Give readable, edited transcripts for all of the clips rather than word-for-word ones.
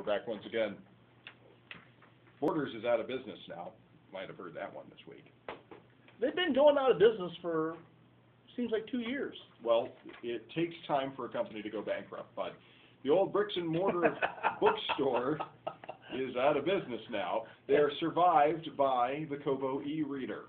back once again. Borders is out of business now. Might have heard that one this week. They've been going out of business for, seems like 2 years. Well, it takes time for a company to go bankrupt, but the old bricks and mortar bookstore is out of business now. They are survived by the Kobo e-reader.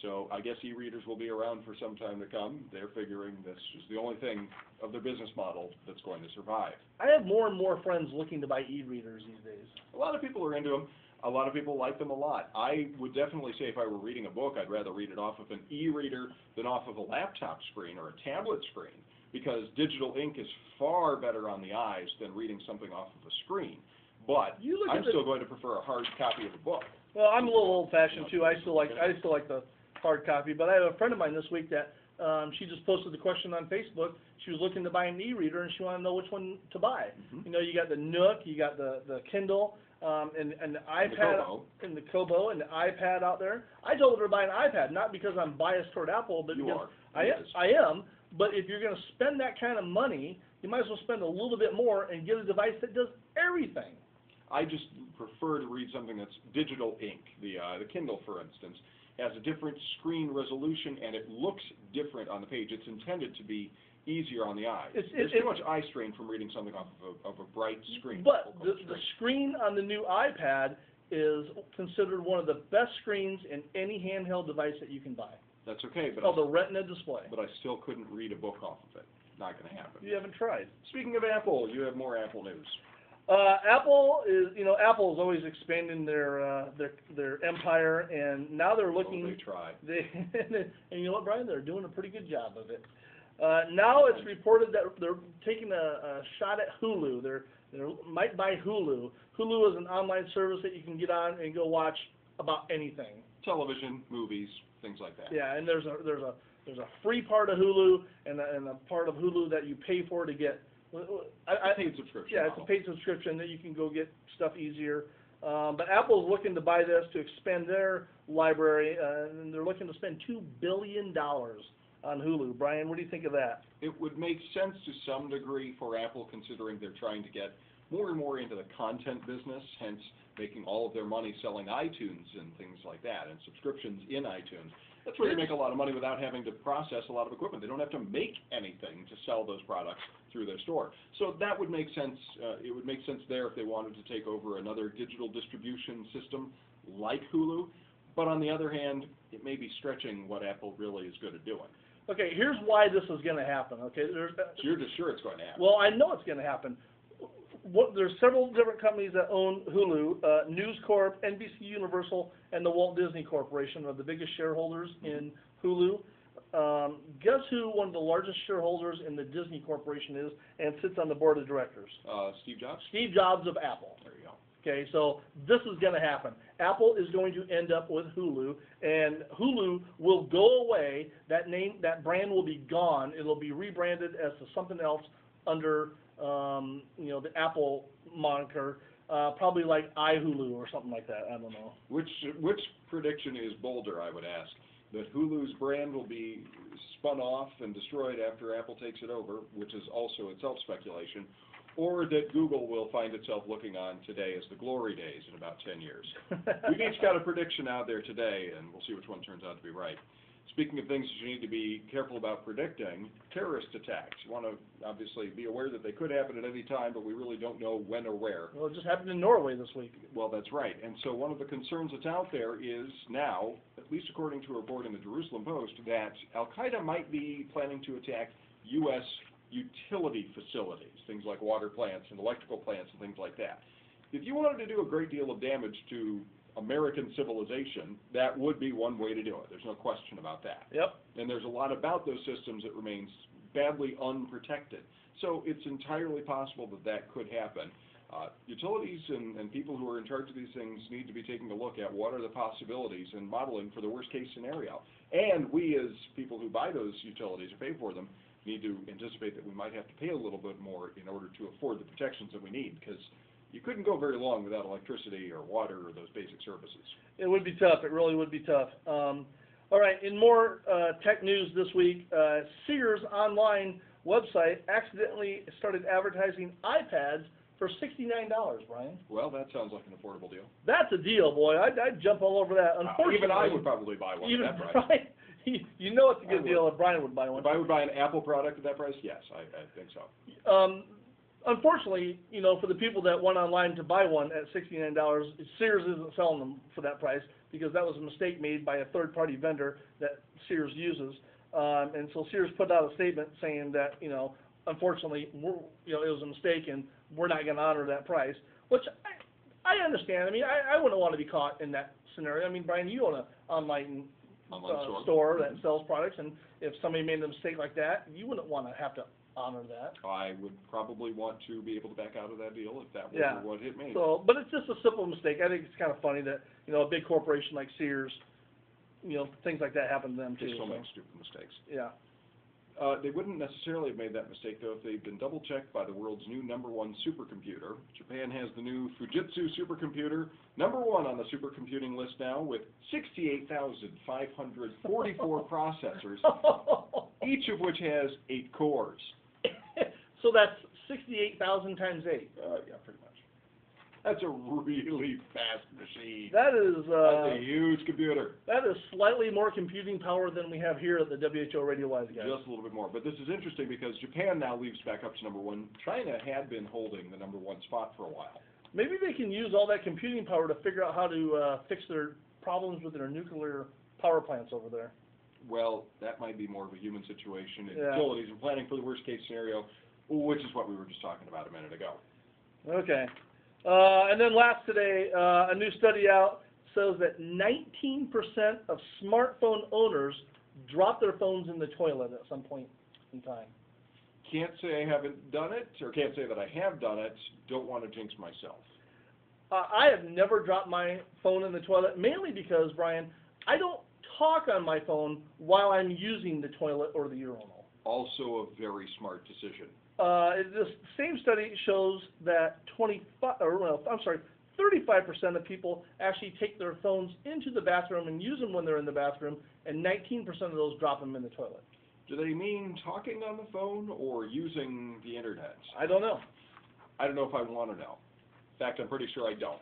So I guess e-readers will be around for some time to come. They're figuring this is the only thing of their business model that's going to survive. I have more and more friends looking to buy e-readers these days. A lot of people are into them. A lot of people like them a lot. I would definitely say if I were reading a book, I'd rather read it off of an e-reader than off of a laptop screen or a tablet screen, because digital ink is far better on the eyes than reading something off of a screen. But I'm still going to prefer a hard copy of a book. Well, I'm a little old-fashioned too. I still like the hard copy. But I have a friend of mine this week that she just posted the question on Facebook. She was looking to buy an e-reader and she wanted to know which one to buy. Mm-hmm. You know, you got the Nook, you got the Kindle, and the iPad, and the Kobo, and the iPad out there. I told her to buy an iPad, not because I'm biased toward Apple, but because I am. But if you're going to spend that kind of money, you might as well spend a little bit more and get a device that does everything. I just prefer to read something that's digital ink. The Kindle, for instance, has a different screen resolution and it looks different on the page. It's intended to be easier on the eyes. There's too much eye strain from reading something off of a bright screen. But the screen on the new iPad is considered one of the best screens in any handheld device that you can buy. That's okay, but it's called the Retina display. But I still couldn't read a book off of it. Not going to happen. You haven't tried. Speaking of Apple, you have more Apple news. Apple Apple is always expanding their empire, and now they're looking. Oh, they try. And you know what, Brian? They're doing a pretty good job of it. Now it's reported that they're taking a shot at Hulu. They might buy Hulu. Hulu is an online service that you can get on and go watch about anything. Television, movies, things like that. Yeah, and there's a free part of Hulu and a part of Hulu that you pay for to get. A paid subscription. Yeah, it's a paid subscription that you can go get stuff easier. But Apple's looking to buy this to expand their library, and they're looking to spend $2 billion on Hulu. Brian, what do you think of that? It would make sense to some degree for Apple, considering they're trying to get more and more into the content business, hence making all of their money selling iTunes and things like that, and subscriptions in iTunes. That's where they make a lot of money without having to process a lot of equipment. They don't have to make anything to sell those products through their store. So that would make sense. It would make sense there if they wanted to take over another digital distribution system like Hulu. But on the other hand, it may be stretching what Apple really is good at doing. Okay, here's why this is going to happen. Okay, so you're just sure it's going to happen. Well, I know it's going to happen. There's several different companies that own Hulu. News Corp, NBC Universal, and the Walt Disney Corporation are the biggest shareholders in Hulu. Guess who one of the largest shareholders in the Disney Corporation is and sits on the board of directors? Steve Jobs? Steve Jobs of Apple. There you go. Okay, so this is going to happen. Apple is going to end up with Hulu, and Hulu will go away. That name, that brand will be gone. It'll be rebranded as to something else under the Apple moniker, probably like iHulu or something like that. I don't know. Which prediction is bolder, I would ask? That Hulu's brand will be spun off and destroyed after Apple takes it over, which is also itself speculation, or that Google will find itself looking on today as the glory days in about 10 years. We've each got a prediction out there today, and we'll see which one turns out to be right. Speaking of things that you need to be careful about predicting, terrorist attacks. You want to obviously be aware that they could happen at any time, but we really don't know when or where. Well, it just happened in Norway this week. Well, that's right. And so one of the concerns that's out there is now, at least according to a report in the Jerusalem Post, that Al-Qaeda might be planning to attack U.S. utility facilities, things like water plants and electrical plants and things like that. If you wanted to do a great deal of damage to American civilization, that would be one way to do it. There's no question about that. Yep. And there's a lot about those systems that remains badly unprotected. So it's entirely possible that that could happen. Utilities and people who are in charge of these things need to be taking a look at what are the possibilities and modeling for the worst case scenario. And we as people who buy those utilities or pay for them need to anticipate that we might have to pay a little bit more in order to afford the protections that we need, because you couldn't go very long without electricity or water or those basic services. It would be tough. It really would be tough. All right, in more tech news this week, Sears online website accidentally started advertising iPads for $69, Brian. Well, that sounds like an affordable deal. That's a deal, boy. I'd jump all over that. Unfortunately, even I would probably buy one at that price. Brian, you know it's a good deal if Brian would buy one. If I would buy an Apple product at that price, yes, I think so. Unfortunately, you know, for the people that went online to buy one at $69, Sears isn't selling them for that price because that was a mistake made by a third-party vendor that Sears uses. And so Sears put out a statement saying that, you know, unfortunately, it was a mistake and we're not going to honor that price, which I understand. I mean, I wouldn't want to be caught in that scenario. I mean, Brian, you own an online store that sells products, and if somebody made a mistake like that, you wouldn't want to have to honor that. I would probably want to be able to back out of that deal if that were what it means. So, but it's just a simple mistake. I think it's kind of funny that, you know, a big corporation like Sears, you know, things like that happen to them too. They still make stupid mistakes. Yeah. They wouldn't necessarily have made that mistake, though, if they'd been double-checked by the world's new #1 supercomputer. Japan has the new Fujitsu supercomputer, #1 on the supercomputing list now, with 68,544 processors, each of which has 8 cores. So that's 68,000 times 8. Yeah, pretty much. That's a really fast machine. That is that's a huge computer. That is slightly more computing power than we have here at the WHO Radio Wise guys. Just a little bit more. But this is interesting because Japan now leaps back up to #1. China had been holding the #1 spot for a while. Maybe they can use all that computing power to figure out how to fix their problems with their nuclear power plants over there. Well, that might be more of a human situation in utilities and planning for the worst case scenario, which is what we were just talking about a minute ago. Okay. And then last today, a new study out shows that 19% of smartphone owners drop their phones in the toilet at some point in time. Can't say I haven't done it, or can't say that I have done it. Don't want to jinx myself. I have never dropped my phone in the toilet, mainly because, Brian, I don't talk on my phone while I'm using the toilet or the urinal. Also a very smart decision. This same study shows that 35% of people actually take their phones into the bathroom and use them when they're in the bathroom, and 19% of those drop them in the toilet. Do they mean talking on the phone or using the internet? I don't know. I don't know if I want to know. In fact, I'm pretty sure I don't.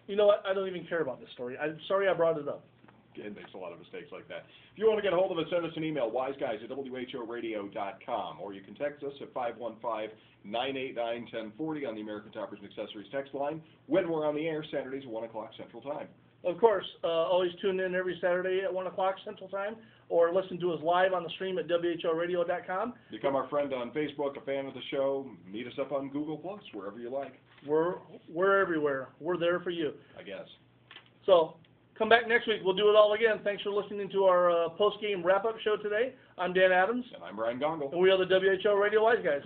You know what? I don't even care about this story. I'm sorry I brought it up. It makes a lot of mistakes like that. If you want to get a hold of us, send us an email, wiseguys@whoradio.com, or you can text us at 515-989-1040 on the American Toppers and Accessories text line when we're on the air, Saturdays at 1 o'clock Central Time. Of course, always tune in every Saturday at 1 o'clock Central Time, or listen to us live on the stream at whoradio.com. Become our friend on Facebook, a fan of the show. Meet us up on Google+, wherever you like. We're everywhere. We're there for you. I guess. So, come back next week. We'll do it all again. Thanks for listening to our post-game wrap-up show today. I'm Dan Adams. And I'm Brian Gongol. And we are the WHO Radio Wise Guys.